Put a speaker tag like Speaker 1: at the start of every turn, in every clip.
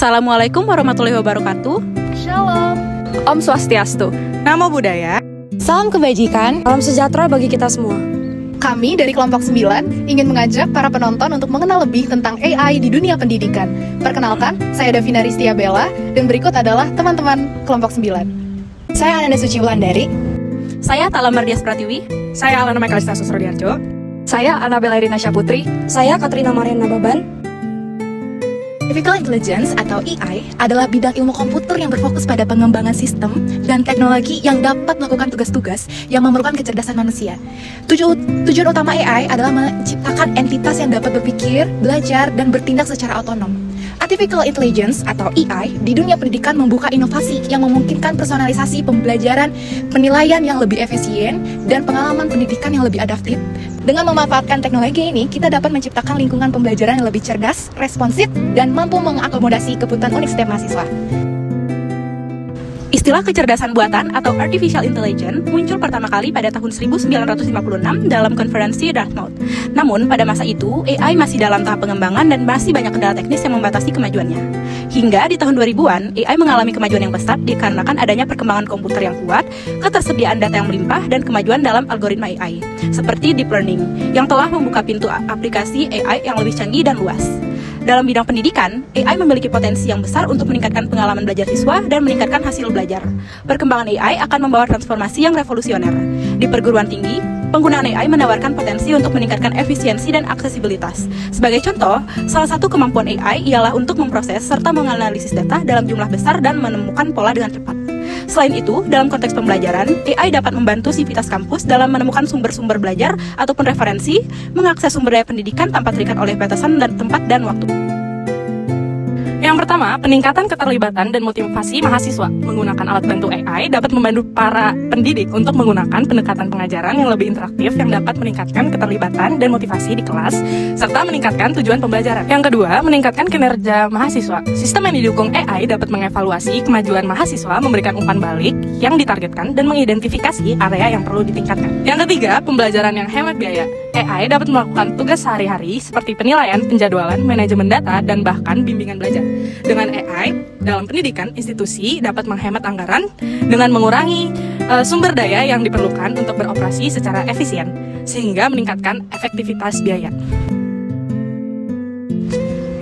Speaker 1: Assalamualaikum warahmatullahi wabarakatuh.
Speaker 2: Shalom.
Speaker 1: Om Swastiastu. Namo Buddhaya.
Speaker 3: Salam kebajikan, salam sejahtera bagi kita semua.
Speaker 2: Kami dari kelompok 9 ingin mengajak para penonton untuk mengenal lebih tentang AI di dunia pendidikan. Perkenalkan, saya Davina Ristia Bella dan berikut adalah teman-teman kelompok 9.
Speaker 3: Saya Ananda Suci Wulandari.
Speaker 1: Saya Tala Mardias Pratiwi.
Speaker 4: Saya Alana Mekalista Susrodiarjo.
Speaker 5: Saya Anabella Irina Syaputri.
Speaker 3: Saya Katrina Mariana Baban.
Speaker 6: Artificial Intelligence atau AI adalah bidang ilmu komputer yang berfokus pada pengembangan sistem dan teknologi yang dapat melakukan tugas-tugas yang memerlukan kecerdasan manusia. Tujuan utama AI adalah menciptakan entitas yang dapat berpikir, belajar, dan bertindak secara otonom. Artificial Intelligence atau AI di dunia pendidikan membuka inovasi yang memungkinkan personalisasi pembelajaran, penilaian yang lebih efisien, dan pengalaman pendidikan yang lebih adaptif. Dengan memanfaatkan teknologi ini, kita dapat menciptakan lingkungan pembelajaran yang lebih cerdas, responsif, dan mampu mengakomodasi kebutuhan unik setiap mahasiswa.
Speaker 1: Istilah kecerdasan buatan atau Artificial Intelligence muncul pertama kali pada tahun 1956 dalam konferensi Dartmouth. Namun, pada masa itu, AI masih dalam tahap pengembangan dan masih banyak kendala teknis yang membatasi kemajuannya. Hingga di tahun 2000-an, AI mengalami kemajuan yang pesat dikarenakan adanya perkembangan komputer yang kuat, ketersediaan data yang melimpah, dan kemajuan dalam algoritma AI, seperti deep learning, yang telah membuka pintu aplikasi AI yang lebih canggih dan luas. Dalam bidang pendidikan, AI memiliki potensi yang besar untuk meningkatkan pengalaman belajar siswa dan meningkatkan hasil belajar. Perkembangan AI akan membawa transformasi yang revolusioner. Di perguruan tinggi, penggunaan AI menawarkan potensi untuk meningkatkan efisiensi dan aksesibilitas. Sebagai contoh, salah satu kemampuan AI ialah untuk memproses serta menganalisis data dalam jumlah besar dan menemukan pola dengan cepat. Selain itu, dalam konteks pembelajaran, AI dapat membantu sivitas kampus dalam menemukan sumber-sumber belajar ataupun referensi, mengakses sumber daya pendidikan tanpa terikat oleh batasan dan tempat dan waktu.
Speaker 4: Yang pertama, peningkatan keterlibatan dan motivasi mahasiswa. Menggunakan alat bantu AI dapat membantu para pendidik untuk menggunakan pendekatan pengajaran yang lebih interaktif yang dapat meningkatkan keterlibatan dan motivasi di kelas, serta meningkatkan tujuan pembelajaran. Yang kedua, meningkatkan kinerja mahasiswa. Sistem yang didukung AI dapat mengevaluasi kemajuan mahasiswa, memberikan umpan balik yang ditargetkan, dan mengidentifikasi area yang perlu ditingkatkan. Yang ketiga, pembelajaran yang hemat biaya. AI dapat melakukan tugas sehari-hari seperti penilaian, penjadwalan, manajemen data, dan bahkan bimbingan belajar. Dengan AI, dalam pendidikan, institusi dapat menghemat anggaran dengan mengurangi sumber daya yang diperlukan untuk beroperasi secara efisien, sehingga meningkatkan efektivitas biaya.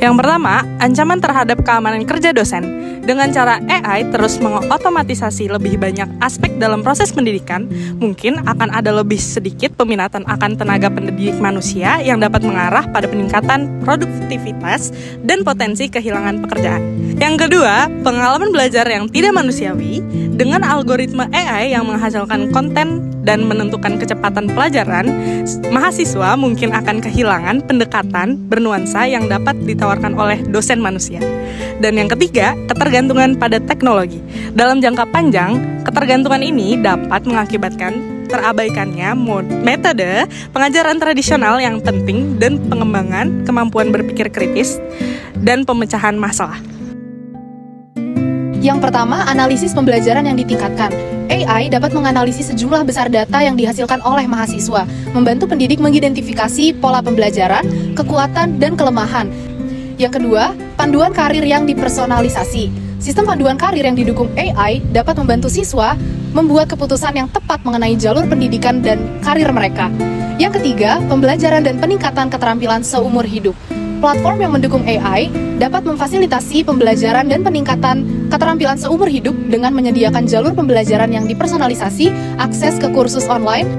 Speaker 4: Yang pertama, ancaman terhadap keamanan kerja dosen. Dengan cara AI terus mengotomatisasi lebih banyak aspek dalam proses pendidikan, mungkin akan ada lebih sedikit peminatan akan tenaga pendidik manusia yang dapat mengarah pada peningkatan produktivitas dan potensi kehilangan pekerjaan. Yang kedua, pengalaman belajar yang tidak manusiawi. Dengan algoritma AI yang menghasilkan konten dan menentukan kecepatan pelajaran, mahasiswa mungkin akan kehilangan pendekatan bernuansa yang dapat ditawarkan oleh dosen manusia. Dan yang ketiga, ketergantungan pada teknologi. Dalam jangka panjang, ketergantungan ini dapat mengakibatkan terabaikannya metode pengajaran tradisional yang penting dan pengembangan kemampuan berpikir kritis dan pemecahan masalah.
Speaker 2: Yang pertama, analisis pembelajaran yang ditingkatkan. AI dapat menganalisis sejumlah besar data yang dihasilkan oleh mahasiswa, membantu pendidik mengidentifikasi pola pembelajaran, kekuatan, dan kelemahan. Yang kedua, panduan karir yang dipersonalisasi. Sistem panduan karir yang didukung AI dapat membantu siswa membuat keputusan yang tepat mengenai jalur pendidikan dan karir mereka. Yang ketiga, pembelajaran dan peningkatan keterampilan seumur hidup. Platform yang mendukung AI dapat memfasilitasi pembelajaran dan peningkatan keterampilan seumur hidup dengan menyediakan jalur pembelajaran yang dipersonalisasi, akses ke kursus online.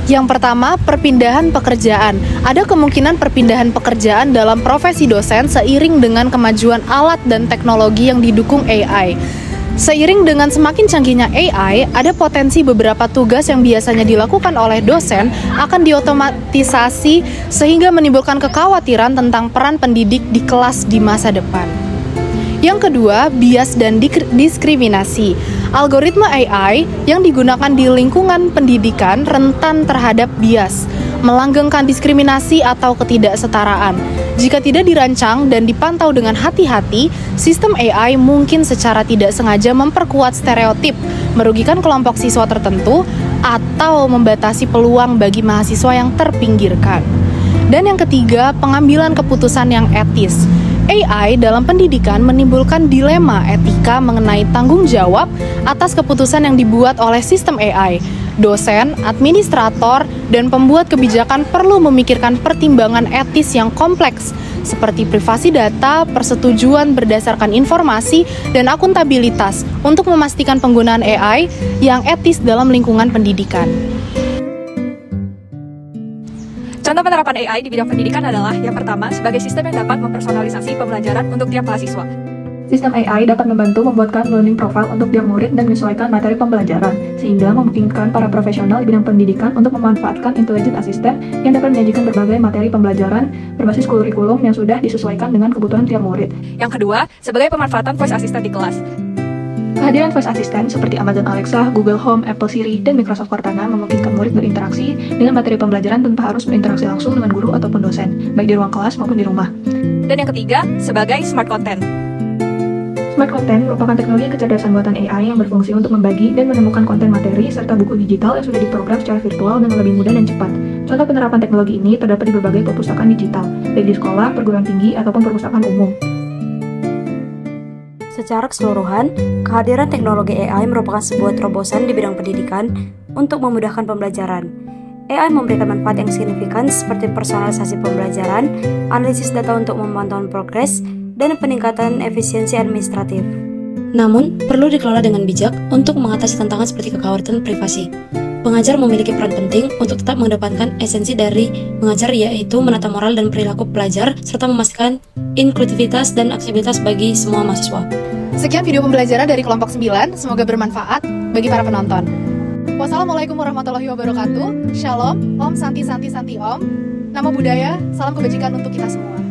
Speaker 2: Yang pertama, perpindahan pekerjaan. Ada kemungkinan perpindahan pekerjaan dalam profesi dosen seiring dengan kemajuan alat dan teknologi yang didukung AI. Seiring dengan semakin canggihnya AI, ada potensi beberapa tugas yang biasanya dilakukan oleh dosen akan diotomatisasi sehingga menimbulkan kekhawatiran tentang peran pendidik di kelas di masa depan. Yang kedua, bias dan diskriminasi. Algoritma AI yang digunakan di lingkungan pendidikan rentan terhadap bias, melanggengkan diskriminasi atau ketidaksetaraan. Jika tidak dirancang dan dipantau dengan hati-hati, sistem AI mungkin secara tidak sengaja memperkuat stereotip, merugikan kelompok siswa tertentu, atau membatasi peluang bagi mahasiswa yang terpinggirkan. Dan yang ketiga, pengambilan keputusan yang etis. AI dalam pendidikan menimbulkan dilema etika mengenai tanggung jawab atas keputusan yang dibuat oleh sistem AI. Dosen, administrator, dan pembuat kebijakan perlu memikirkan pertimbangan etis yang kompleks, seperti privasi data, persetujuan berdasarkan informasi, dan akuntabilitas untuk memastikan penggunaan AI yang etis dalam lingkungan pendidikan.
Speaker 5: Contoh penerapan AI di bidang pendidikan adalah yang pertama, sebagai sistem yang dapat mempersonalisasi pembelajaran untuk tiap mahasiswa.
Speaker 7: Sistem AI dapat membantu membuatkan learning profile untuk tiap murid dan menyesuaikan materi pembelajaran, sehingga memungkinkan para profesional di bidang pendidikan untuk memanfaatkan intelligent assistant yang dapat menyajikan berbagai materi pembelajaran berbasis kurikulum yang sudah disesuaikan dengan kebutuhan tiap murid.
Speaker 5: Yang kedua, sebagai pemanfaatan voice assistant di kelas.
Speaker 7: Kehadiran voice assistant seperti Amazon Alexa, Google Home, Apple Siri, dan Microsoft Cortana memungkinkan murid berinteraksi dengan materi pembelajaran tanpa harus berinteraksi langsung dengan guru ataupun dosen, baik di ruang kelas maupun di rumah.
Speaker 5: Dan yang ketiga, sebagai smart content.
Speaker 7: Smart content merupakan teknologi kecerdasan buatan AI yang berfungsi untuk membagi dan menemukan konten materi serta buku digital yang sudah diprogram secara virtual dengan lebih mudah dan cepat. Contoh penerapan teknologi ini terdapat di berbagai perpustakaan digital, baik di sekolah, perguruan tinggi, ataupun perpustakaan umum.
Speaker 3: Secara keseluruhan, kehadiran teknologi AI merupakan sebuah terobosan di bidang pendidikan untuk memudahkan pembelajaran. AI memberikan manfaat yang signifikan seperti personalisasi pembelajaran, analisis data untuk memantau progres, dan peningkatan efisiensi administratif. Namun, perlu dikelola dengan bijak untuk mengatasi tantangan seperti kekhawatiran privasi. Pengajar memiliki peran penting untuk tetap mengedepankan esensi dari mengajar, yaitu menata moral dan perilaku pelajar, serta memastikan inklusivitas dan aksesibilitas bagi semua mahasiswa.
Speaker 2: Sekian video pembelajaran dari kelompok 9, semoga bermanfaat bagi para penonton. Wassalamualaikum warahmatullahi wabarakatuh. Shalom, Om Santi Santi Santi Om. Nama budaya, salam kebajikan untuk kita semua.